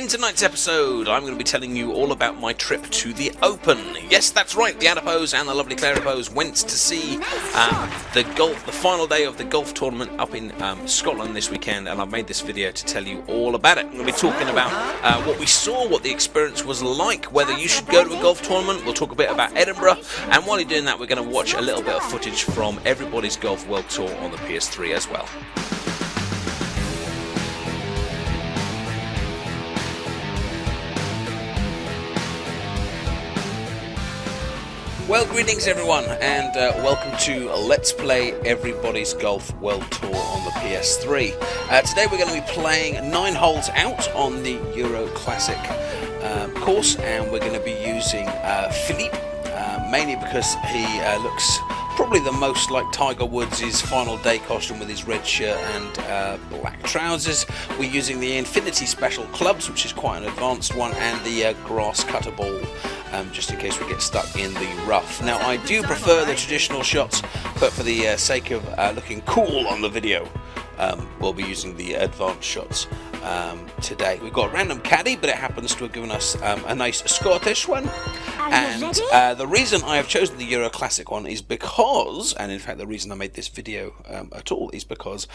In tonight's episode, I'm going to be telling you all about my trip to the Open. Yes, that's right, the Adipose and the lovely TheAdiposeTV went to see the final day of the golf tournament up in Scotland this weekend, and I've made this video to tell you all about it. I'm going to be talking about what we saw, what the experience was like, whether you should go to a golf tournament. We'll talk a bit about Edinburgh, and while you're doing that, we're going to watch a little bit of footage from Everybody's Golf World Tour on the PS3 as well. Well, greetings everyone, and welcome to Let's Play Everybody's Golf World Tour on the PS3. Today we're going to be playing 9 holes out on the Euro Classic course, and we're going to be using Philippe, mainly because he looks probably the most like Tiger Woods' final day costume with his red shirt and black trousers. We're using the Infinity Special clubs, which is quite an advanced one, and the grass cutter ball, just in case we get stuck in the rough. Now, I do prefer the traditional shots, but for the sake of looking cool on the video, we'll be using the advanced shots today. We've got a random caddy, but it happens to have given us a nice Scottish one. And the reason I have chosen the Euro Classic one is because, and in fact the reason I made this video at all, is because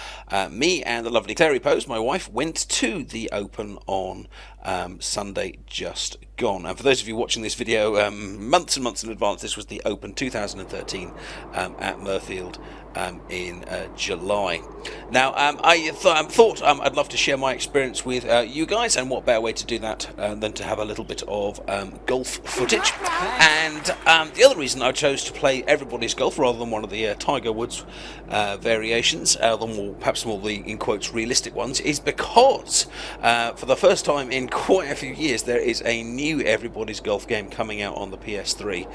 me and the lovely TheAdiposeTV, my wife, went to the Open on Sunday just gone. And for those of you watching this video months and months in advance, this was the Open 2013 at Mirfield in July. Now, I thought I'd love to share my experience with you guys, and what better way to do that than to have a little bit of golf footage. And the other reason I chose to play Everybody's Golf rather than one of the Tiger Woods variations, perhaps more the, in quotes, realistic ones, is because for the first time in quite a few years there is a new Everybody's Golf game coming out on the PS3,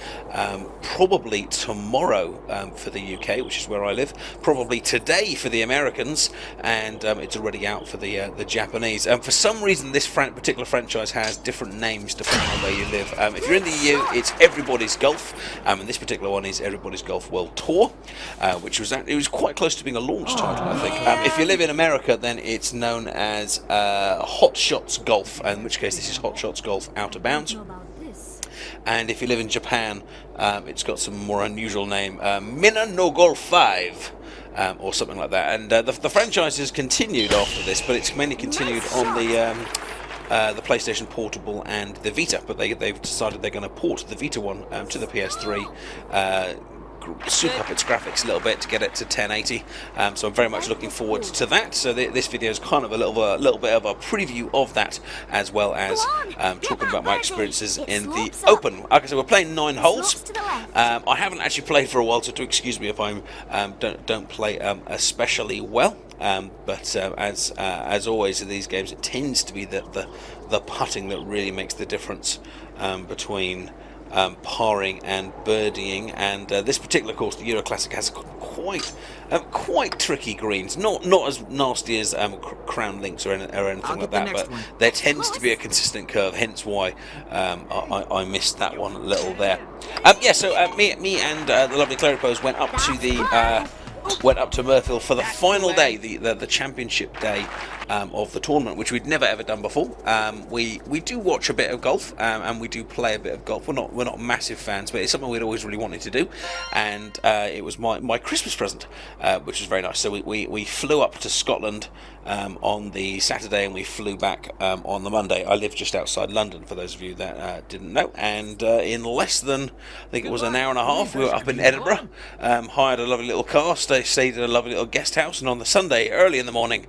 probably tomorrow for the UK, which is where I live, probably today for the Americans, and it's already out for the Japanese. For some reason this particular franchise has different names depending on where you live. If you're in the EU, it's Everybody's Golf, and this particular one is Everybody's Golf World Tour, which was quite close to being a launch title, I think. If you live in America, then it's known as Hot Shots Golf, in which case this is Hot Shots Golf Out of Bounds. And if you live in Japan, it's got some more unusual name, Minna no Golf 5, or something like that. And the franchise has continued after this, but it's mainly continued on the PlayStation Portable and the Vita. But they've decided they're going to port the Vita one to the PS3, soup up its graphics a little bit to get it to 1080, so I'm very much looking forward to that. So this video is kind of a little bit of a preview of that, as well as talking about my experiences in the Open. Like I said, we're playing 9 holes. I haven't actually played for a while, so do excuse me if I don't play especially well. But as always in these games, it tends to be the putting that really makes the difference between parring and birdieing, and this particular course, the Euro Classic, has quite tricky greens. Not as nasty as Crown Links or anything like that, but there tends to be a consistent curve. Hence why I missed that one a little there. So me and the lovely TheAdiposeTV went up to Mirfield for the final day, the championship day of the tournament, which we'd never ever done before. We do watch a bit of golf, and we do play a bit of golf. We're not massive fans, but it's something we'd always really wanted to do, and it was my Christmas present, which was very nice. So we flew up to Scotland on the Saturday, and we flew back on the Monday. I live just outside London, for those of you that didn't know, and in less than, I think it was an hour and a half, we were up in Edinburgh, hired a lovely little car, stayed at a lovely little guest house, and on the Sunday, early in the morning,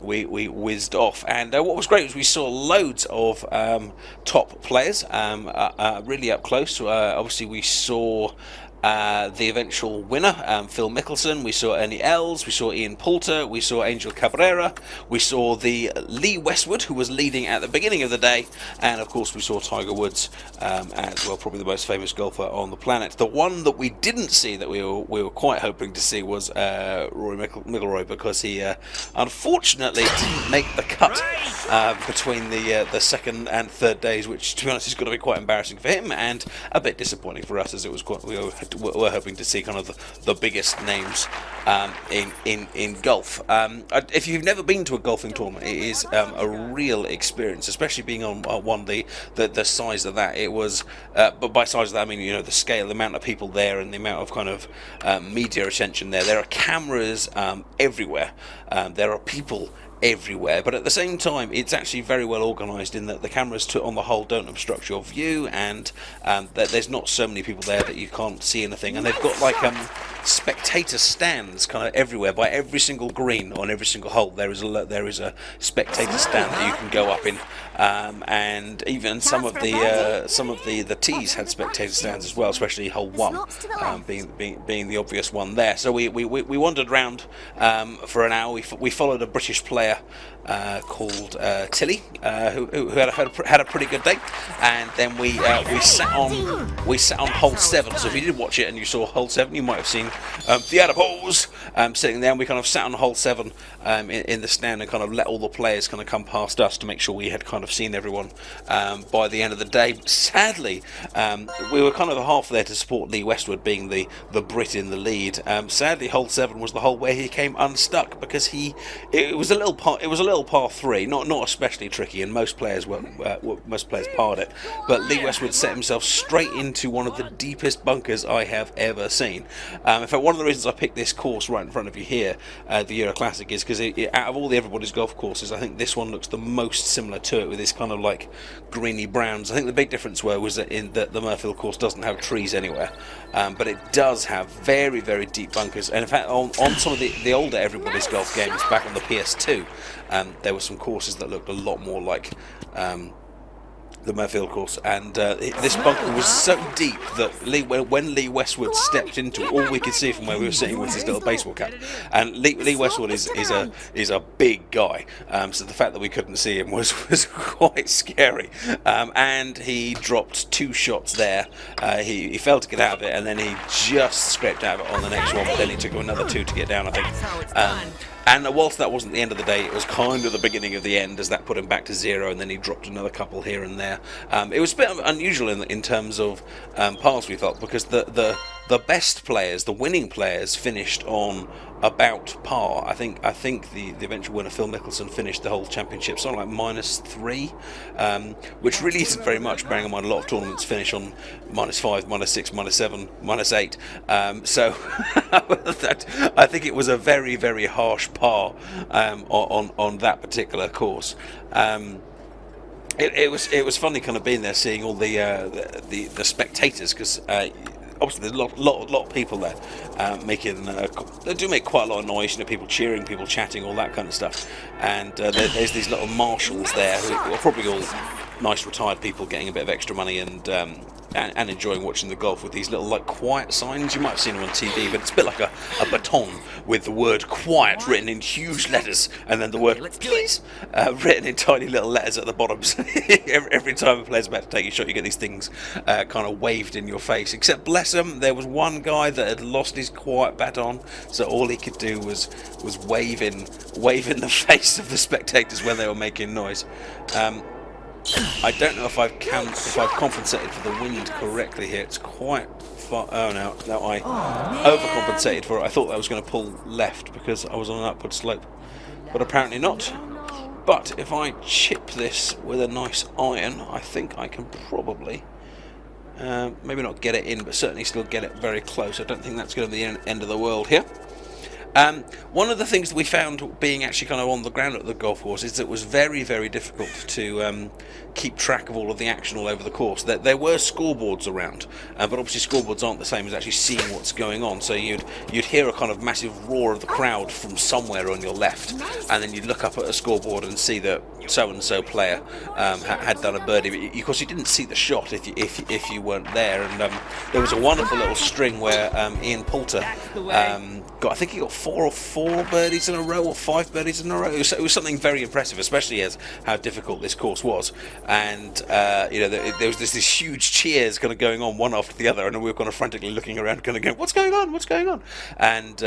we whizzed off. And what was great was we saw loads of top players really up close. Obviously we saw the eventual winner, Phil Mickelson. We saw Ernie Els, we saw Ian Poulter, we saw Angel Cabrera, we saw the Lee Westwood, who was leading at the beginning of the day, and of course we saw Tiger Woods as well, probably the most famous golfer on the planet. The one that we didn't see, that we were quite hoping to see, was Rory McIlroy, because he unfortunately didn't make the cut between the second and third days, which, to be honest, is going to be quite embarrassing for him and a bit disappointing for us, as it was we were we're hoping to see kind of the biggest names in golf. If you've never been to a golfing tournament, it is a real experience, especially being on one the size of that. It was, but by size of that I mean the scale, the amount of people there, and the amount of kind of media attention there. There are cameras everywhere. There are people everywhere, but at the same time it's actually very well organised in that the cameras on the whole don't obstruct your view, and that there's not so many people there that you can't see anything, and they've got like spectator stands kind of everywhere. By every single green on every single hole there is a spectator stand that you can go up in, and even some of the tees had spectator stands as well, especially hole 1 being the obvious one there. So we wandered around for an hour. We followed a British player called Tilly, who had a pretty good day, and then we sat on hole 7. So if you did watch it and you saw hole 7, you might have seen the Adipose sitting there, and we kind of sat on hole 7 in the stand and kind of let all the players kind of come past us to make sure we had kind of seen everyone by the end of the day. Sadly, we were kind of half there to support Lee Westwood, being the Brit in the lead. Sadly, hole 7 was the hole where he came unstuck, because it was a little par 3, not especially tricky, and most players parred it, but Lee Westwood set himself straight into one of the deepest bunkers I have ever seen. In fact, one of the reasons I picked this course right in front of you here, the Euro Classic, is because out of all the Everybody's Golf courses, I think this one looks the most similar to it, with this kind of like greeny browns. I think the big difference was that the Murfield course doesn't have trees anywhere, but it does have very, very deep bunkers. And in fact, on some of the older Everybody's Golf games back on the PS2, there were some courses that looked a lot more like the Murfield course, and this bunker was so deep that when Lee Westwood stepped into it, all we could see from where we were sitting was his little baseball cap. And Lee Westwood is a big guy, so the fact that we couldn't see him was quite scary. And he dropped 2 shots there. He failed to get out of it, and then he just scraped out of it on the next one, but then he took another 2 to get down, I think. And whilst that wasn't the end of the day, it was kind of the beginning of the end, as that put him back to 0, and then he dropped another couple here and there. It was a bit unusual in terms of pars, we felt, because the best players, the winning players, finished on about par. I think the eventual winner, Phil Mickelson, finished the whole championship something like -3, which really isn't very much, bearing in mind a lot of tournaments finish on -5, -6, -7, -8. So I think it was a very, very harsh par on that particular course. It was funny kind of being there, seeing all the spectators, because obviously there's a lot of people there making. They do make quite a lot of noise. People cheering, people chatting, all that kind of stuff. And there's these little marshals there who are probably all nice retired people getting a bit of extra money and enjoying watching the golf, with these little like quiet signs. You might have seen them on TV, but it's a bit like a baton with the word quiet written in huge letters, and then the word please written in tiny little letters at the bottom. So every time a player's about to take a shot, you get these things kind of waved in your face. Except, bless him, there was one guy that had lost his quiet baton, so all he could do was wave in the face of the spectators when they were making noise. I don't know if I've compensated for the wind correctly here. It's quite far. Oh no, I overcompensated for it. I thought I was going to pull left because I was on an upward slope, but apparently not. But if I chip this with a nice iron, I think I can probably maybe not get it in, but certainly still get it very close. I don't think that's going to be the end of the world here. One of the things that we found, being actually kind of on the ground at the golf course, is that it was very, very difficult to keep track of all of the action all over the course. There were scoreboards around, but obviously scoreboards aren't the same as actually seeing what's going on. So you'd hear a kind of massive roar of the crowd from somewhere on your left, and then you'd look up at a scoreboard and see that so-and-so player had done a birdie. But of course, you didn't see the shot if you weren't there. And there was a wonderful little string where Ian Poulter I think he got 4 birdies in a row, or 5 birdies in a row. It was something very impressive, especially as how difficult this course was. And there was this huge cheers kind of going on one after the other, and we were kind of frantically looking around, kind of going, "What's going on? What's going on?" And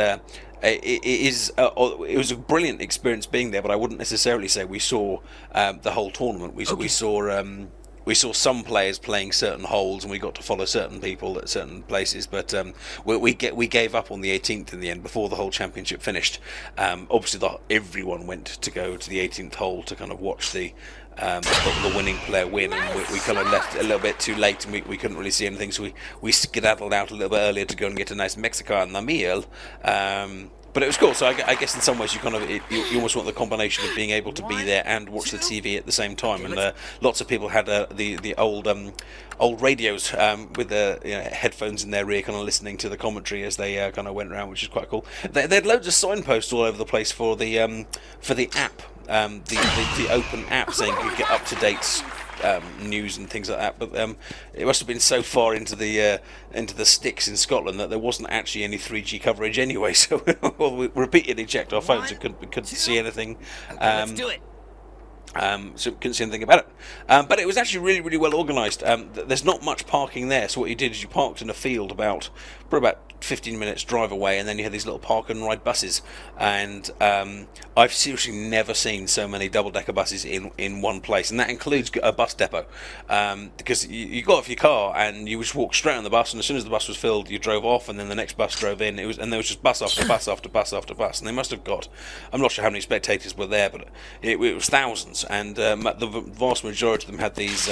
it was a brilliant experience being there, but I wouldn't necessarily say we saw the whole tournament. We saw we saw some players playing certain holes, and we got to follow certain people at certain places. But we gave up on the 18th in the end before the whole championship finished. Obviously, everyone went to go to the 18th hole to kind of watch the winning player win, and we kind of left a little bit too late, and we couldn't really see anything, so we skedaddled out a little bit earlier to go and get a nice Mexican na miel. But it was cool. So I guess in some ways you almost want the combination of being able to be there and watch the TV at the same time. And lots of people had the old radios with the headphones in their ear, kind of listening to the commentary as they kind of went around, which is quite cool. They had loads of signposts all over the place for the app. The open app, saying you could get up to date news and things like that, but it must have been so far into the sticks in Scotland that there wasn't actually any 3G coverage anyway. So we repeatedly checked our phones and couldn't see anything. Let's do it. So couldn't see anything about it. But it was actually really, really well organised. There's not much parking there, so what you did is you parked in a field about 15 minutes drive away, and then you had these little park and ride buses. And I've seriously never seen so many double-decker buses in one place, and that includes a bus depot. Because you got off your car and you just walked straight on the bus, and as soon as the bus was filled, you drove off, and then the next bus drove in. And there was just bus after bus after bus after bus, and they must have got, I'm not sure how many spectators were there, but it was thousands. And the vast majority of them had these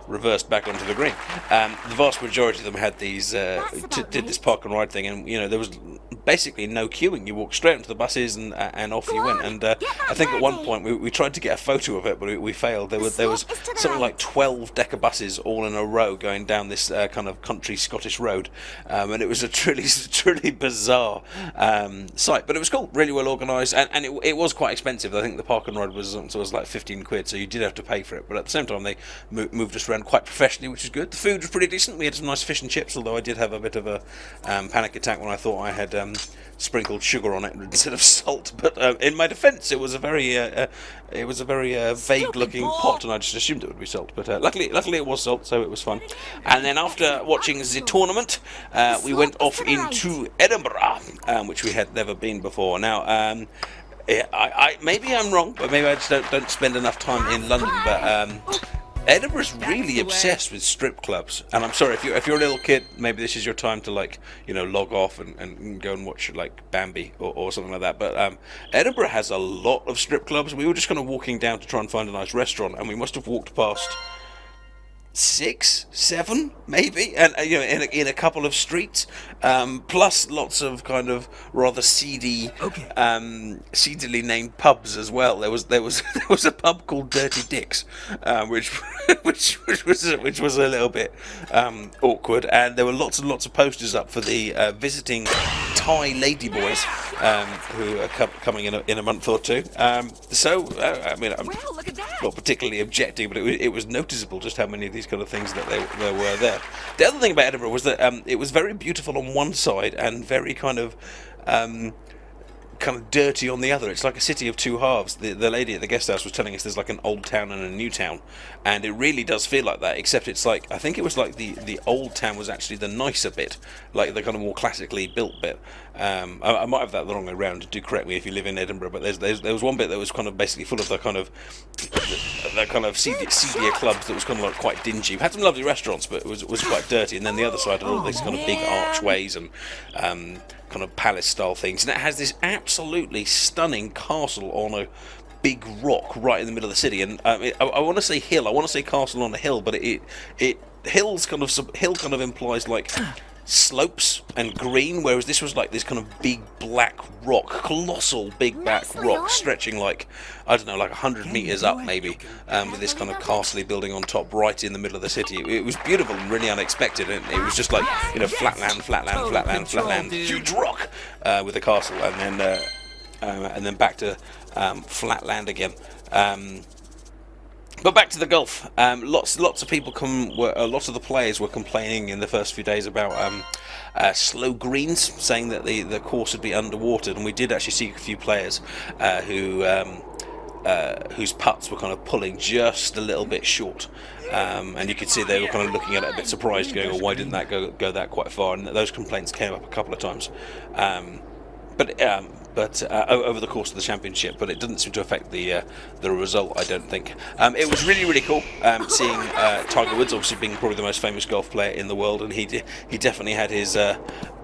reversed back onto the green. The vast majority of them had these did this park and ride thing, and there was basically no queuing. You walked straight into the buses and off you went. And I think at one point we tried to get a photo of it, but we failed. There was something like 12 decker buses all in a row going down this kind of country Scottish road, and it was a truly bizarre sight. But it was cool, really well organised, and it was quite expensive. I think the park and ride was like 15 quid, so you did have to pay for it. But at the same time, they moved us around quite professionally, which is good. The food was pretty decent. We had some nice fish and chips, although I did have a bit of a panic attack when I thought I had sprinkled sugar on it instead of salt. But in my defence, it was a very vague-looking pot, and I just assumed it would be salt. But luckily it was salt, so it was fun. And then after watching the tournament, we went off into Edinburgh, which we had never been before. Now, I maybe I'm wrong, but maybe I just don't spend enough time in London. But Edinburgh's really obsessed with strip clubs, and I'm sorry if you're a little kid, maybe this is your time to log off and go and watch like Bambi or something like that. But Edinburgh has a lot of strip clubs. We were just kind of walking down to try and find a nice restaurant, and we must have walked past 6, 7 maybe, and in a couple of streets, plus lots of kind of rather seedily named pubs as well. There was a pub called Dirty Dick's, which was a little bit awkward, and there were lots and lots of posters up for the visiting Thai ladyboys who are coming in a month or two. I mean, I'm not particularly objecting, but it was noticeable just how many of these kind of things that there were there. The other thing about Edinburgh was that it was very beautiful on one side and very kind of dirty on the other. It's like a city of two halves. The lady at the guest house was telling us there's like an old town and a new town, and it really does feel like that, except it's like, I think it was like the old town was actually the nicer bit, like the kind of more classically built bit. I might have that the wrong way around. Do correct me if you live in Edinburgh, but there was one bit that was kind of basically full of the kind of seedier clubs that was kind of like quite dingy. We had some lovely restaurants, but it was quite dirty. And then the other side had all these kind of big archways and kind of palace style things, and it has this absolutely stunning castle on a big rock right in the middle of the city. And I want to say hill, I want to say castle on a hill, but hill kind of implies like slopes and green, whereas this was like this kind of big black rock, colossal big black rock, stretching like, I don't know, like 100 meters up maybe, with this kind of castle building on top right in the middle of the city. It was beautiful and really unexpected, and it was just like, flatland, huge rock with a castle, and then back to flatland again. But back to the golf. Lots of people lots of the players were complaining in the first few days about slow greens, saying that the course would be underwatered, and we did actually see a few players whose putts were kind of pulling just a little bit short, and you could see they were kind of looking at it a bit surprised, going, "Oh, why didn't that go that quite far?" And those complaints came up a couple of times. But but over the course of the championship, but it doesn't seem to affect the result, I don't think. It was really, really cool seeing Tiger Woods, obviously being probably the most famous golf player in the world, and he definitely had his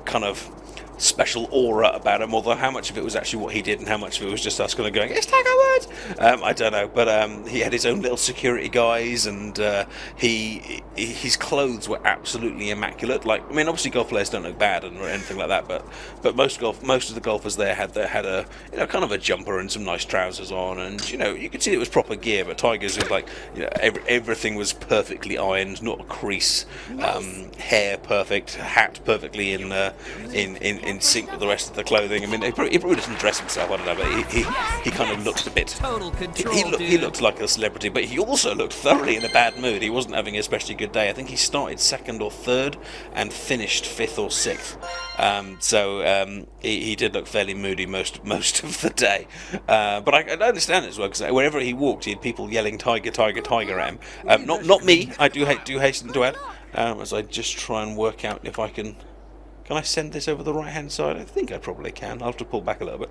kind of special aura about him, although how much of it was actually what he did and how much of it was just us kind of going, it's Tiger Woods, I don't know, but he had his own little security guys, and his clothes were absolutely immaculate. Like, I mean, obviously golf players don't look bad or anything like that, but most of the golfers there had a kind of a jumper and some nice trousers on, and you could see it was proper gear. But Tiger's was like, everything was perfectly ironed, not a crease, hair perfect, hat perfectly in sync with the rest of the clothing. I mean, he probably doesn't dress himself, I don't know, but he kind of looked a bit... He looked like a celebrity, but he also looked thoroughly in a bad mood. He wasn't having an especially good day. I think he started 2nd or 3rd and finished 5th or 6th. So he did look fairly moody most of the day. But I understand it as well, because wherever he walked, he had people yelling "Tiger, Tiger, Tiger" at him. Not me. I do hasten to add, as I just try and work out if I can... Can I send this over the right-hand side? I think I probably can. I'll have to pull back a little bit.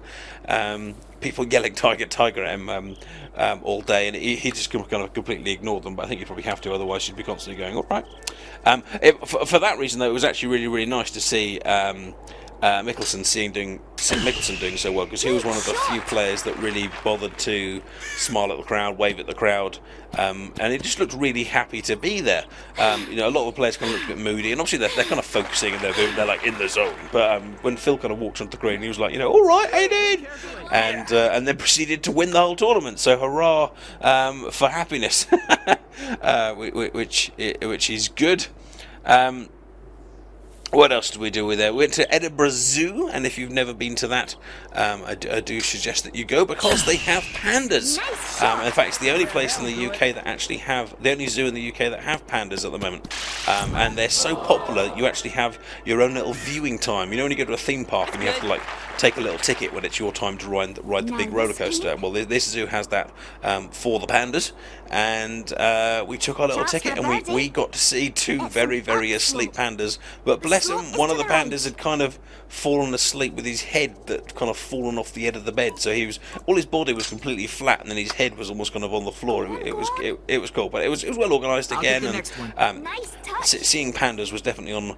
People yelling "Tiger, Tiger" at him all day, and he just kind of completely ignored them. But I think you probably have to, otherwise you'd be constantly going, all right. For that reason, though, it was actually really, really nice to see Mickelson doing so well, because he was one of the few players that really bothered to smile at the crowd, wave at the crowd, and he just looked really happy to be there. A lot of the players kind of looked a bit moody, and obviously they're kind of focusing and they're like in the zone. But when Phil kind of walked onto the green, he was like, all right, Aiden, and then proceeded to win the whole tournament. So hurrah for happiness, which is good. What else did we do with there? We went to Edinburgh Zoo, and if you've never been to that, I do suggest that you go, because they have pandas. In fact, it's the only place in the UK that actually the only zoo in the UK that have pandas at the moment. And they're so popular, you actually have your own little viewing time. When you go to a theme park and you have to take a little ticket when it's your time to ride the big roller coaster. Well, this zoo has that for the pandas, and we took our little ticket, and we got to see 2 very, very asleep pandas. But bless him, one of the pandas had kind of fallen asleep with his head that kind of fallen off the edge of the bed. So all his body was completely flat, and then his head was almost kind of on the floor. It was cool, but it was well organised again. And seeing pandas was definitely on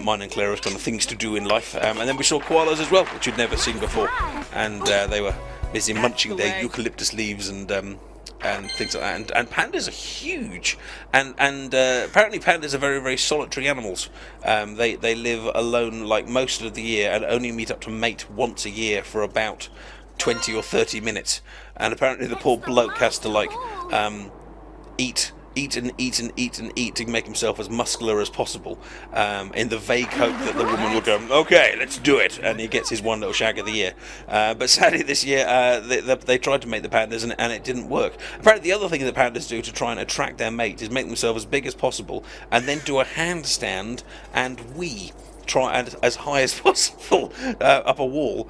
mine and Clara's kind of things to do in life. And then we saw koalas as well, which you'd never seen before, and they were busy munching their eucalyptus leaves and things like that. And pandas are huge, and apparently pandas are very, very solitary animals. They live alone like most of the year, and only meet up to mate once a year for about 20 or 30 minutes. And apparently the poor bloke has to eat and eat to make himself as muscular as possible, in the vague hope that the woman will go, okay, let's do it, and he gets his one little shag of the year. But sadly this year they tried to make the pandas, and it didn't work. Apparently the other thing that pandas do to try and attract their mate is make themselves as big as possible, and then do a handstand and try as high as possible up a wall.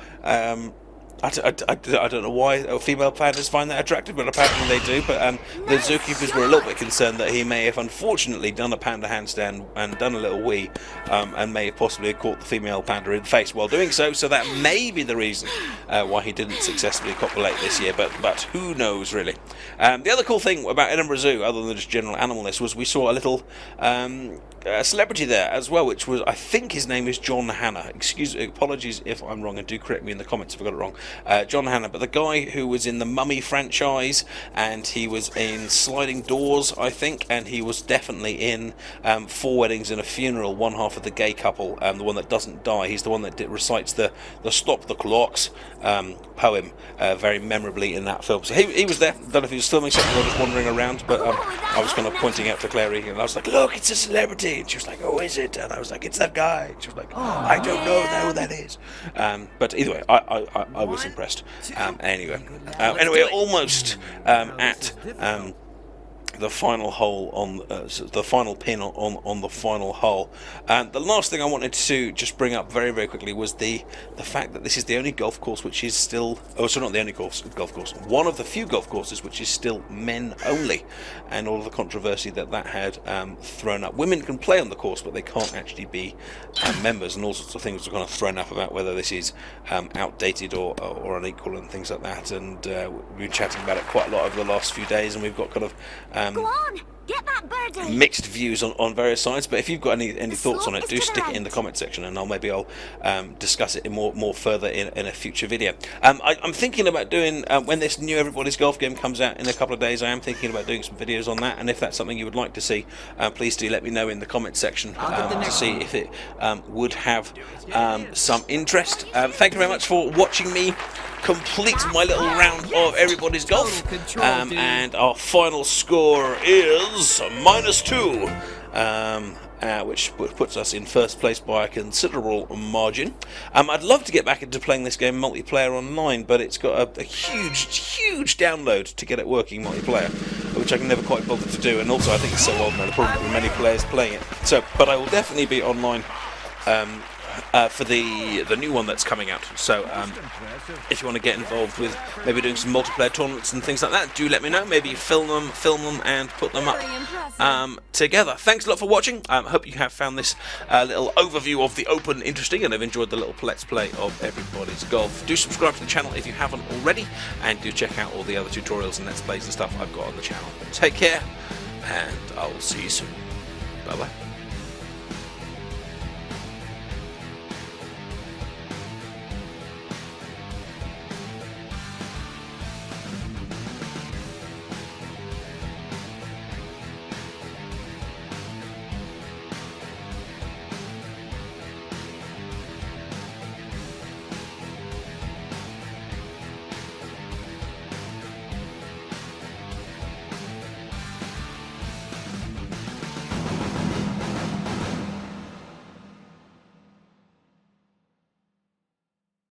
I don't know why female pandas find that attractive, but apparently they do. But the zookeepers were a little bit concerned that he may have unfortunately done a panda handstand and done a little wee, and may have possibly caught the female panda in the face while doing so. So that may be the reason why he didn't successfully copulate this year, but who knows, really. The other cool thing about Edinburgh Zoo, other than just general animalness, was we saw a little celebrity there as well, which was, I think his name is John Hannah. Apologies if I'm wrong, and do correct me in the comments if I got it wrong. John Hannah, but the guy who was in the Mummy franchise, and he was in Sliding Doors, I think, and he was definitely in 4 Weddings and a Funeral, one half of the gay couple, the one that doesn't die. He's the one that recites the Stop the Clocks poem very memorably in that film. So he was there. I don't know if he was filming something or just wandering around, but I was kind of pointing out to Clary, and I was like, look, it's a celebrity. And she was like, oh, is it? And I was like, it's that guy. And she was like, oh, I don't know who that is. But either way, I was impressed. Anyway, almost at the final hole on the final pin on the final hole. And the last thing I wanted to just bring up very, very quickly was the fact that this is the only golf course which is still, oh, so not the only golf course, one of the few golf courses which is still men only, and all of the controversy that had thrown up. Women can play on the course, but they can't actually be members, and all sorts of things are kind of thrown up about whether this is outdated or unequal and things like that. And we've been chatting about it quite a lot over the last few days, and we've got kind of Go on, get that birdie. mixed views on various sides. But if you've got any thoughts on it, do stick it in the comment section, and I'll discuss it more further in a future video. I'm thinking about doing when this new Everybody's Golf game comes out in a couple of days. I am thinking about doing some videos on that, and if that's something you would like to see, please do let me know in the comment section to see if it would have some interest. Thank you very much for watching me complete my little round of Everybody's Golf, and our final score is -2, which puts us in first place by a considerable margin. I'd love to get back into playing this game multiplayer online, but it's got a huge download to get it working multiplayer, which I can never quite bother to do, and also I think it's so old now, there probably many players playing it. So, but I will definitely be online for the new one that's coming out. So if you want to get involved with maybe doing some multiplayer tournaments and things like that, do let me know. Maybe film them and put them up together. Thanks a lot for watching. Hope you have found this little overview of the Open interesting, and have enjoyed the little Let's Play of Everybody's Golf. Do subscribe to the channel if you haven't already, and do check out all the other tutorials and Let's Plays and stuff I've got on the channel. Take care, and I'll see you soon. Bye bye.